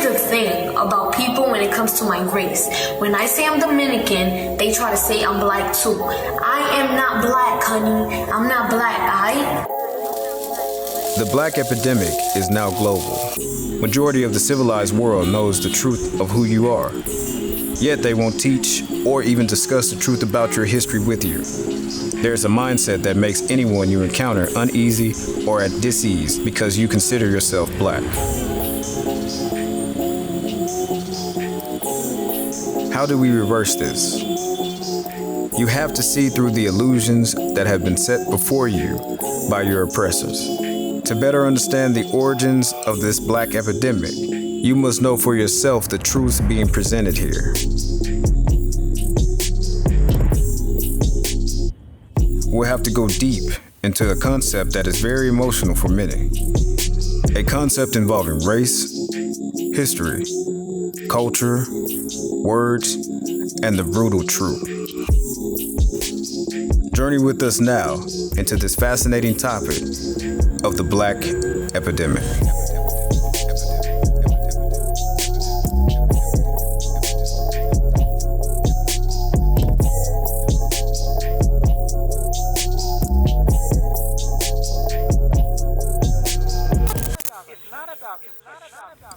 stereotypical thing about people when it comes to my race. When I say I'm Dominican, they try to say I'm black too. I am not black, honey. I'm not black, aight? The black epidemic is now global. Majority of the civilized world knows the truth of who you are. Yet they won't teach or even discuss the truth about your history with you. There's a mindset that makes anyone you encounter uneasy or at dis-ease because you consider yourself black. How do we reverse this? You have to see through the illusions that have been set before you by your oppressors. To better understand the origins of this black epidemic, you must know for yourself the truths being presented here. We'll have to go deep into a concept that is very emotional for many. A concept involving race, history, culture, words, and the brutal truth. Journey with us now into this fascinating topic of the black epidemic.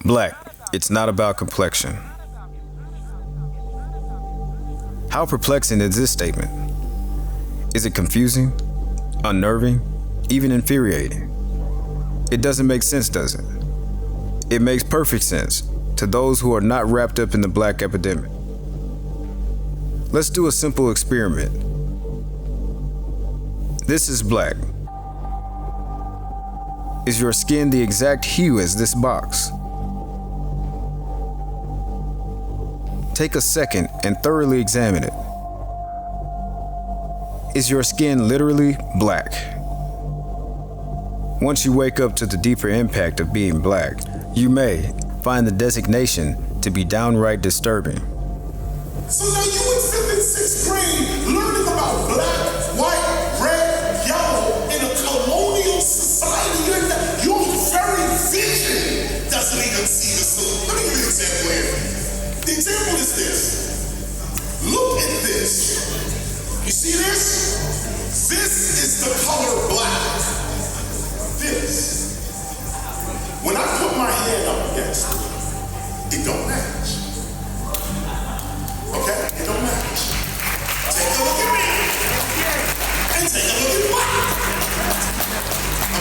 Black, it's not about complexion. How perplexing is this statement? Is it confusing, unnerving, even infuriating? It doesn't make sense, does it? It makes perfect sense to those who are not wrapped up in the black epidemic. Let's do a simple experiment. This is black. Is your skin the exact hue as this box? Take a second and thoroughly examine it. Is your skin literally black? Once you wake up to the deeper impact of being black, you may find the designation to be downright disturbing. So now you in 6th grade learning about black, white, red, yellow in a colonial society. Your very vision doesn't even see this. So let me give you an example here. The example is this. Look at this. You see this? This is the color black. This. When I put my hand up against it, it don't match. Okay? It don't match. Take a look at me. And take a look at black.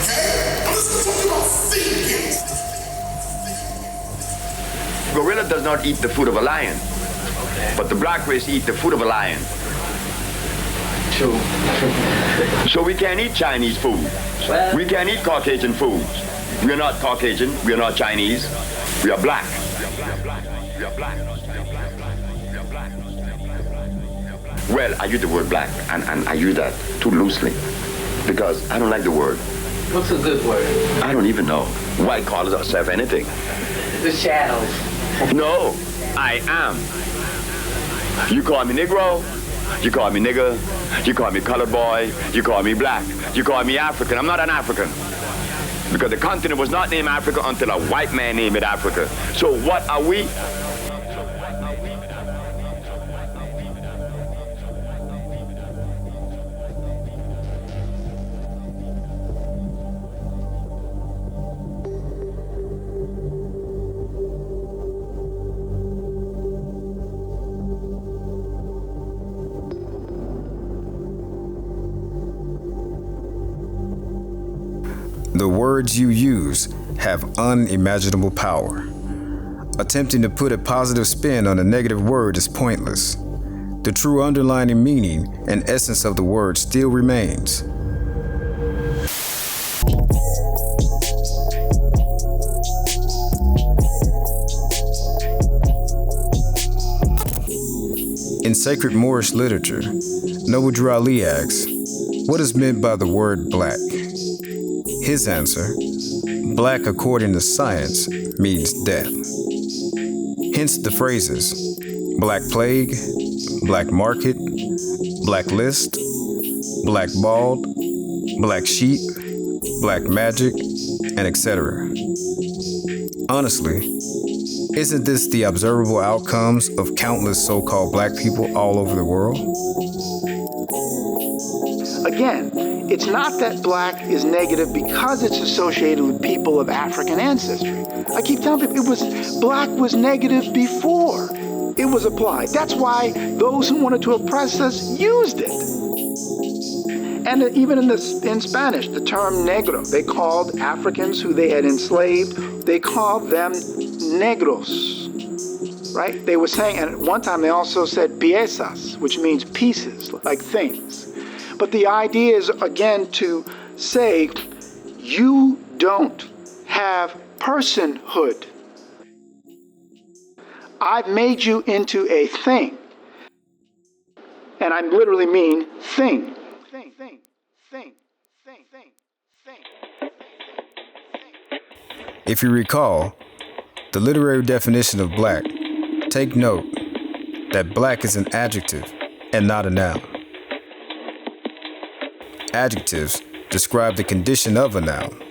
Okay? I'm just gonna talk about thinking. Gorilla does not eat the food of a lion, but the black race eat the food of a lion. True. So we can't eat Chinese food. Well, we can't eat Caucasian foods. We are not Caucasian. We are not Chinese. We are black. We are black. Well, I use the word black, and I use that too loosely because I don't like the word. What's a good word? I don't even know. White collars ourselves anything. The shadows. No, I am. You call me Negro, you call me nigger, you call me colored boy, you call me black, you call me African. I'm not an African. Because the continent was not named Africa until a white man named it Africa. So what are we? The words you use have unimaginable power. Attempting to put a positive spin on a negative word is pointless. The true underlying meaning and essence of the word still remains. In sacred Moorish literature, Noble Drew Ali asks, what is meant by the word black? His answer, black according to science, means death. Hence the phrases, black plague, black market, black list, black bald, black sheep, black magic, and etc. Honestly, Isn't this the observable outcomes of countless so-called black people all over the world? Again, it's not that black is negative because it's associated with people of African ancestry. I keep telling people black was negative before it was applied. That's why those who wanted to oppress us used it. And even in Spanish, the term Negro, they called Africans who they had enslaved, they called them Negroes, right? They were saying, and at one time they also said piezas, which means pieces, like things. But the idea is, again, to say, you don't have personhood. I've made you into a thing. And I literally mean thing. If you recall, the literary definition of black, take note that black is an adjective and not a noun. Adjectives describe the condition of a noun.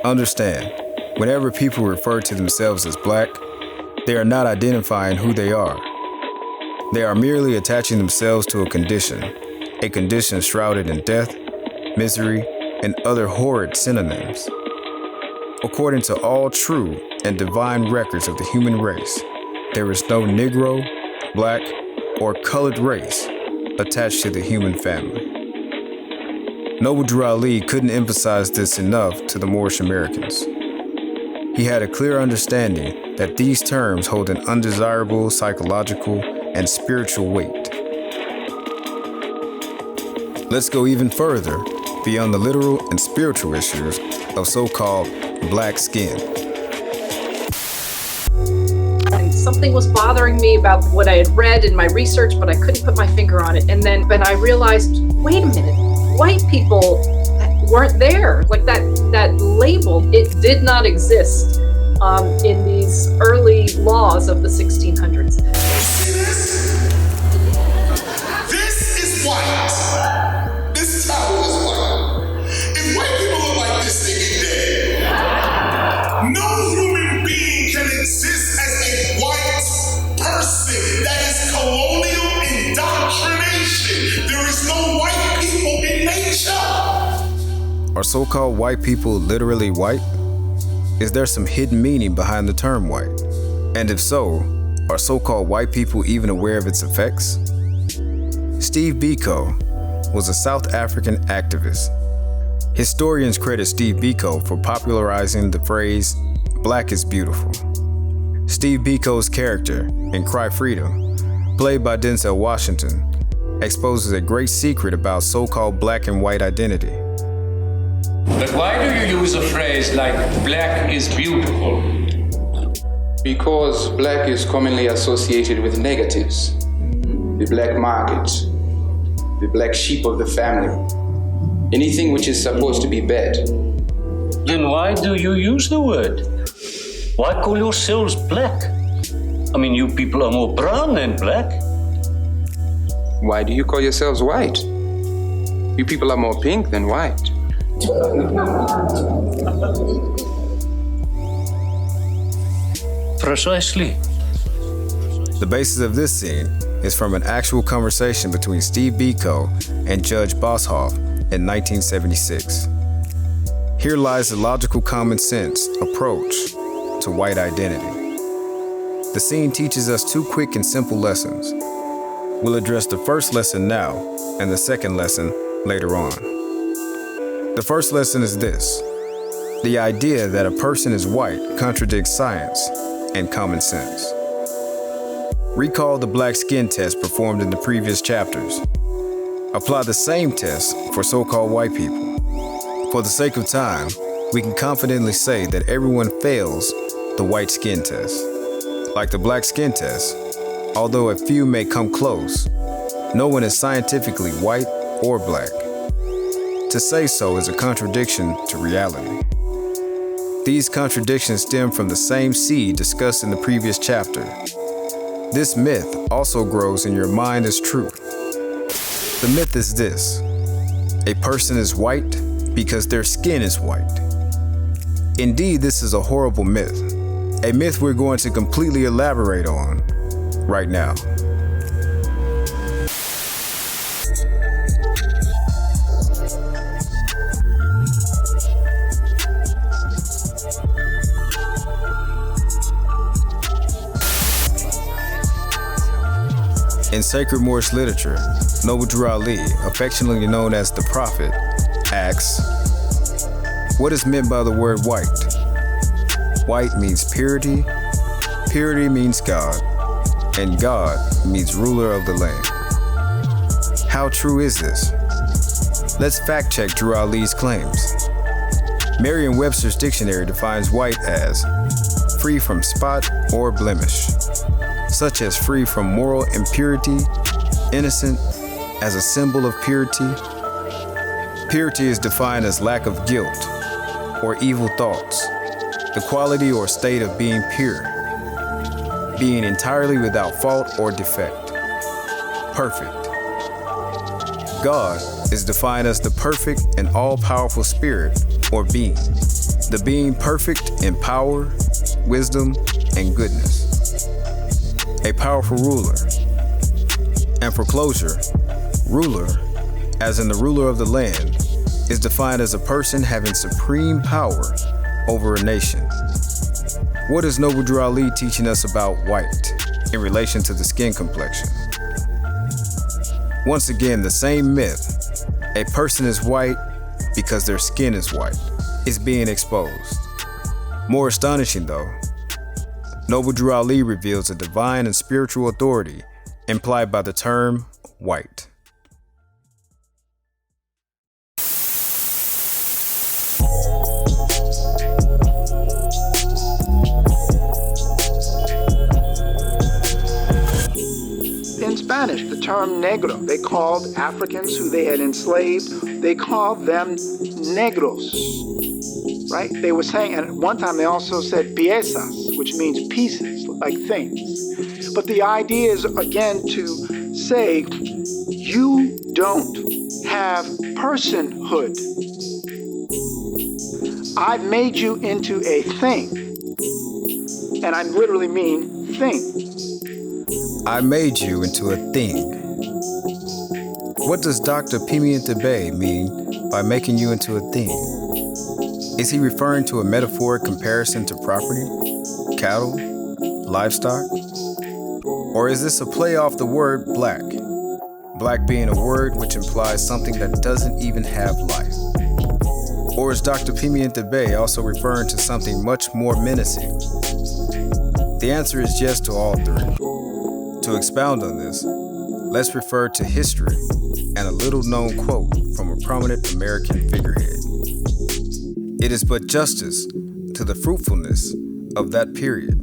Understand, whenever people refer to themselves as black, they are not identifying who they are. They are merely attaching themselves to a condition shrouded in death, misery, and other horrid synonyms. According to all true and divine records of the human race, there is no Negro, black, or colored race attached to the human family. Noble Drew Ali couldn't emphasize this enough to the Moorish Americans. He had a clear understanding that these terms hold an undesirable psychological and spiritual weight. Let's go even further beyond the literal and spiritual issues of so-called black skin. And something was bothering me about what I had read in my research, but I couldn't put my finger on it. And then when I realized, wait a minute, white people weren't there. Like that label, it did not exist in these early laws of the 1600s. See this? This is white. This towel is white. If white people look like this, they get dead. No human being can exist as a white person. That is colonial indoctrination. There is no white people in nature. Are so-called white people literally white? Is there some hidden meaning behind the term white? And if so, are so-called white people even aware of its effects? Steve Biko was a South African activist. Historians credit Steve Biko for popularizing the phrase, "Black is beautiful." Steve Biko's character in Cry Freedom, played by Denzel Washington, exposes a great secret about so-called black and white identity. But why do you use a phrase like black is beautiful? Because black is commonly associated with negatives. The black market, the black sheep of the family, anything which is supposed to be bad. Then why do you use the word? Why call yourselves black? I mean, you people are more brown than black. Why do you call yourselves white? You people are more pink than white. Precisely. The basis of this scene is from an actual conversation between Steve Biko and Judge Boshoff in 1976. Here lies the logical common sense approach to white identity. The scene teaches us two quick and simple lessons. We'll address the first lesson now and the second lesson later on. The first lesson is this: the idea that a person is white contradicts science and common sense. Recall the black skin test performed in the previous chapters. Apply the same test for so-called white people. For the sake of time, we can confidently say that everyone fails the white skin test. Like the black skin test, although a few may come close, no one is scientifically white or black. To say so is a contradiction to reality. These contradictions stem from the same seed discussed in the previous chapter. This myth also grows in your mind as truth. The myth is this: a person is white because their skin is white. Indeed, this is a horrible myth, a myth we're going to completely elaborate on right now. In sacred Moorish literature, Noble Drew Ali, affectionately known as the Prophet, asks, what is meant by the word white? White means purity, purity means God, and God means ruler of the land. How true is this? Let's fact check Drew Ali's claims. Merriam-Webster's dictionary defines white as free from spot or blemish, such as free from moral impurity, innocent as a symbol of purity. Purity is defined as lack of guilt or evil thoughts, the quality or state of being pure, being entirely without fault or defect. Perfect. God is defined as the perfect and all-powerful spirit or being, the being perfect in power, wisdom, and goodness. A powerful ruler. And for closure, ruler, as in the ruler of the land, is defined as a person having supreme power over a nation. What is Noble Drew Ali teaching us about white in relation to the skin complexion? Once again, the same myth, a person is white because their skin is white, is being exposed. More astonishing though, Noble Drew Ali reveals a divine and spiritual authority implied by the term white. In Spanish, the term negro, they called Africans who they had enslaved, they called them Negros, right? They were saying, and at one time they also said piezas, which means pieces, like things. But the idea is, again, to say, you don't have personhood. I've made you into a thing. And I literally mean thing. I made you into a thing. What does Dr. Pimienta Bay mean by making you into a thing? Is he referring to a metaphoric comparison to property, cattle, livestock? Or is this a play off the word black? Black being a word which implies something that doesn't even have life. Or is Dr. Pimienta Bay also referring to something much more menacing? The answer is yes to all three. To expound on this, let's refer to history and a little-known quote from a prominent American figurehead. It is but justice to the fruitfulness of that period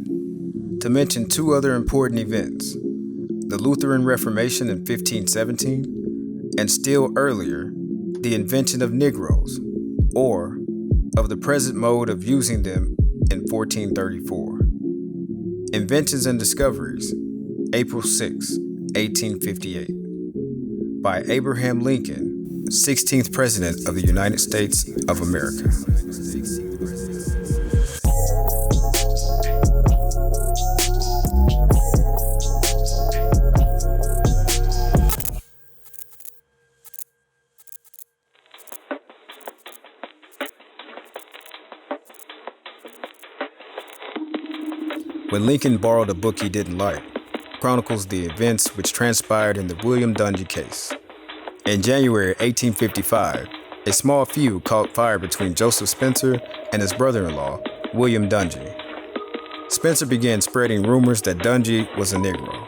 to mention two other important events, the Lutheran Reformation in 1517, and still earlier, the invention of Negroes, or of the present mode of using them in 1434. Inventions and Discoveries, April 6, 1858, by Abraham Lincoln, 16th President of the United States of America. When Lincoln borrowed a book he didn't like, chronicles the events which transpired in the William Dungy case. In January 1855, a small feud caught fire between Joseph Spencer and his brother-in-law, William Dungy. Spencer began spreading rumors that Dungy was a Negro.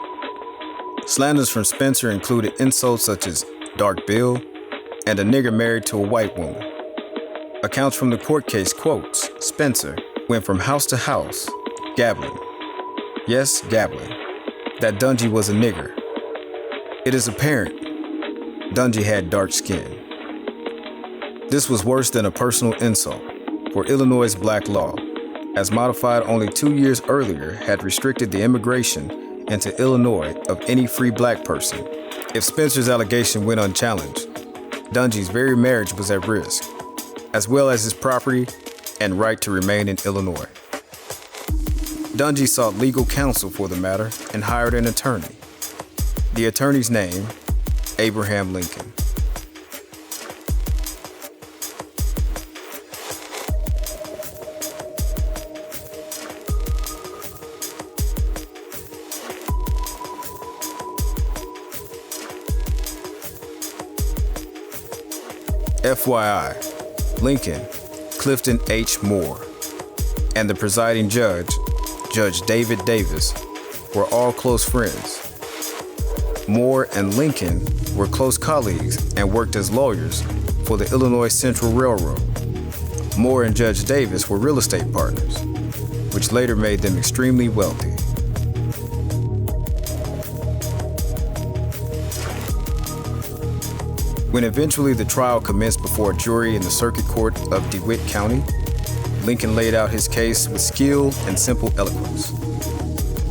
Slanders from Spencer included insults such as Dark Bill and a nigger married to a white woman. Accounts from the court case quotes Spencer went from house to house, gabbling. Yes, gabbling. That Dungy was a nigger. It is apparent Dungy had dark skin. This was worse than a personal insult, for Illinois' black law, as modified only 2 years earlier, had restricted the immigration into Illinois of any free black person. If Spencer's allegation went unchallenged, Dungy's very marriage was at risk, as well as his property and right to remain in Illinois. Dungy sought legal counsel for the matter and hired an attorney. The attorney's name, Abraham Lincoln. FYI, Lincoln, Clifton H. Moore, and the presiding judge, Judge David Davis, were all close friends. Moore and Lincoln were close colleagues and worked as lawyers for the Illinois Central Railroad. Moore and Judge Davis were real estate partners, which later made them extremely wealthy. When eventually the trial commenced before a jury in the Circuit Court of DeWitt County, Lincoln laid out his case with skill and simple eloquence.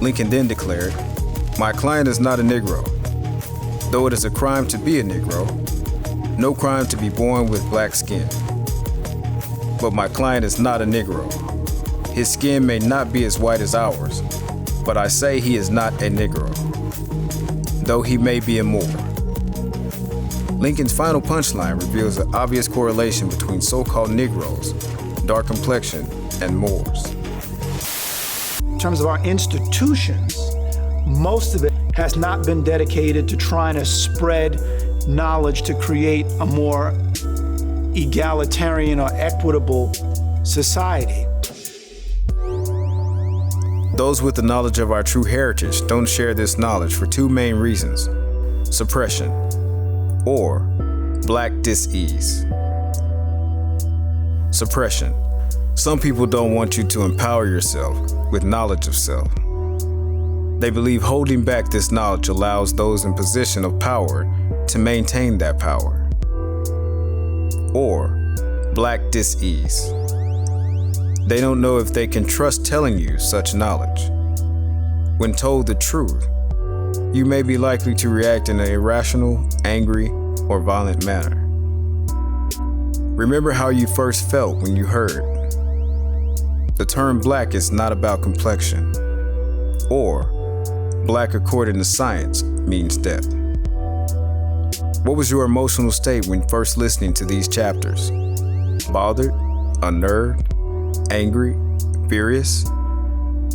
Lincoln then declared, "My client is not a Negro. Though it is a crime to be a Negro, no crime to be born with black skin. But my client is not a Negro. His skin may not be as white as ours, but I say he is not a Negro, though he may be a Moor." Lincoln's final punchline reveals the obvious correlation between so-called Negroes, dark complexion, and Moors. In terms of our institutions, most of it has not been dedicated to trying to spread knowledge to create a more egalitarian or equitable society. Those with the knowledge of our true heritage don't share this knowledge for two main reasons: suppression or black dis-ease. Suppression. Some people don't want you to empower yourself with knowledge of self. They believe holding back this knowledge allows those in position of power to maintain that power. Or black dis-ease. They don't know if they can trust telling you such knowledge. When told the truth, you may be likely to react in an irrational, angry, or violent manner. Remember how you first felt when you heard. The term black is not about complexion, or black according to science means death. What was your emotional state when first listening to these chapters? Bothered? Unnerved? Angry? Furious?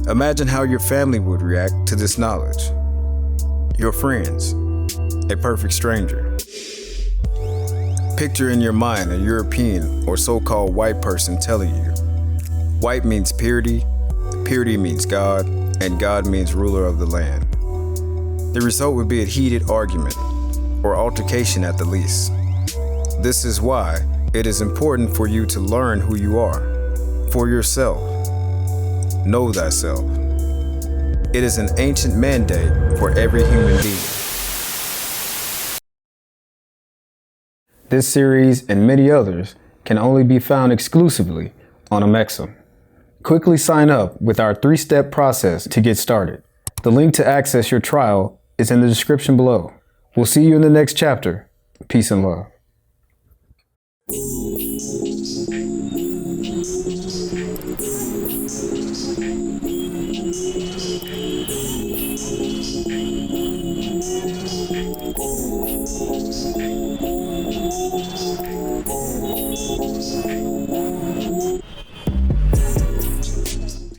Imagine how your family would react to this knowledge. Your friends, a perfect stranger. Picture in your mind a European or so-called white person telling you, white means purity, purity means God, and God means ruler of the land. The result would be a heated argument, or altercation at the least. This is why it is important for you to learn who you are, for yourself. Know thyself. It is an ancient mandate for every human being. This series and many others can only be found exclusively on Amexem. Quickly sign up with our 3-step process to get started. The link to access your trial is in the description below. We'll see you in the next chapter. Peace and love.